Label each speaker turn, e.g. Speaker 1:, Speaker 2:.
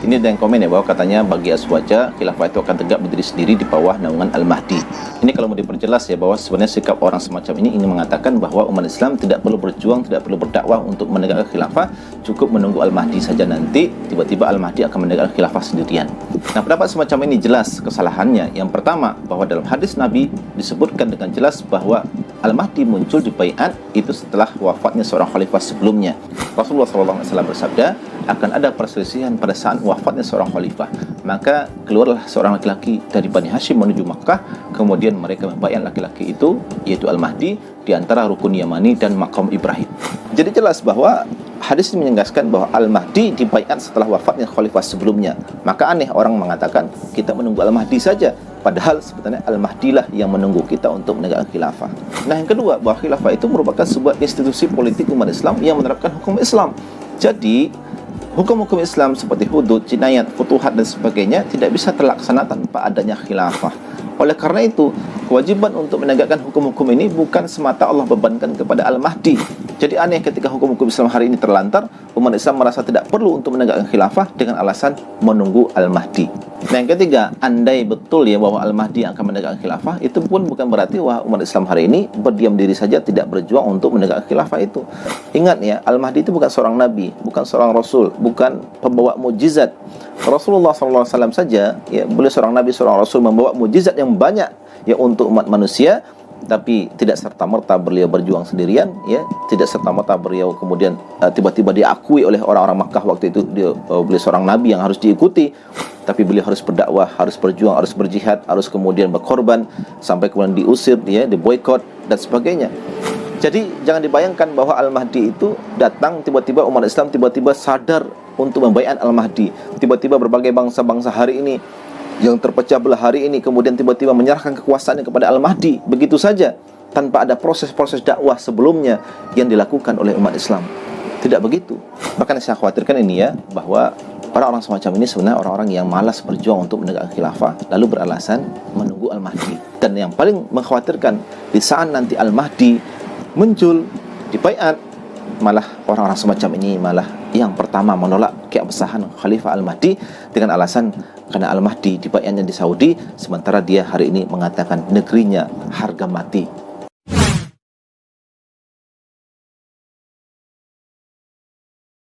Speaker 1: Ini ada yang komen ya, bahwa katanya bagi Azwaja khilafah itu akan tegak berdiri sendiri di bawah naungan Al-Mahdi. Ini kalau mau diperjelas ya, bahwa sebenarnya sikap orang semacam ini ingin mengatakan bahwa umat Islam tidak perlu berjuang, tidak perlu berdakwah untuk menegakkan khilafah, cukup menunggu Al-Mahdi saja, nanti tiba-tiba Al-Mahdi akan menegakkan khilafah sendirian. Nah, pendapat semacam ini jelas kesalahannya. Yang pertama, bahwa dalam hadis Nabi disebutkan dengan jelas bahwa Al-Mahdi muncul di baiat itu setelah wafatnya seorang khalifah sebelumnya. Rasulullah SAW bersabda, akan ada perselisihan pada saat wafatnya seorang khalifah. Maka keluarlah seorang laki-laki dari Bani Hashim menuju Makkah, kemudian mereka membaiat laki-laki itu, yaitu Al-Mahdi, di antara Rukun Yamani dan Maqam Ibrahim. Jadi jelas bahwa hadis ini menegaskan bahwa Al-Mahdi dibaiat setelah wafatnya khalifah sebelumnya. Maka aneh orang mengatakan kita menunggu Al-Mahdi saja, padahal sebetulnya Al-Mahdi lah yang menunggu kita untuk menegakkan khilafah. Nah, yang kedua, bahwa khilafah itu merupakan sebuah institusi politik umat Islam yang menerapkan hukum Islam. Jadi hukum-hukum Islam seperti hudud, jinayat, futuhat dan sebagainya tidak bisa terlaksana tanpa adanya khilafah. Oleh karena itu, kewajiban untuk menegakkan hukum-hukum ini bukan semata Allah bebankan kepada Al-Mahdi. Jadi aneh ketika hukum-hukum Islam hari ini terlantar, umat Islam merasa tidak perlu untuk menegakkan khilafah dengan alasan menunggu Al-Mahdi. Nah, yang ketiga, andai betul ya bahwa Al-Mahdi akan menegakkan khilafah, itu pun bukan berarti bahwa umat Islam hari ini berdiam diri saja tidak berjuang untuk menegakkan khilafah itu. Ingat ya, Al-Mahdi itu bukan seorang nabi, bukan seorang rasul, bukan pembawa mukjizat. Rasulullah SAW saja ya, beliau seorang nabi, seorang rasul, membawa mukjizat yang banyak ya untuk umat manusia, tapi tidak serta-merta beliau berjuang sendirian ya, tidak serta-merta beliau kemudian tiba-tiba diakui oleh orang-orang Makkah waktu itu beliau seorang nabi yang harus diikuti. Tapi beliau harus berdakwah, harus berjuang, harus berjihad, harus kemudian berkorban sampai kemudian diusir ya, diboikot dan sebagainya. Jadi jangan dibayangkan bahwa Al-Mahdi itu datang tiba-tiba, umat Islam tiba-tiba sadar untuk membaiat Al-Mahdi. Tiba-tiba berbagai bangsa-bangsa hari ini yang terpecah belah hari ini kemudian tiba-tiba menyerahkan kekuasaannya kepada Al-Mahdi begitu saja, tanpa ada proses-proses dakwah sebelumnya yang dilakukan oleh umat Islam. Tidak begitu. Bahkan saya khawatirkan ini ya, bahwa orang-orang semacam ini sebenarnya orang-orang yang malas berjuang untuk menegakkan khilafah, lalu beralasan menunggu Al-Mahdi. Dan yang paling mengkhawatirkan, di saat nanti Al-Mahdi muncul di baiat, malah orang-orang semacam ini malah yang pertama menolak keabsahan Khalifah Al-Mahdi dengan alasan karena Al-Mahdi di baiatnya di Saudi, sementara dia hari ini mengatakan negerinya harga mati.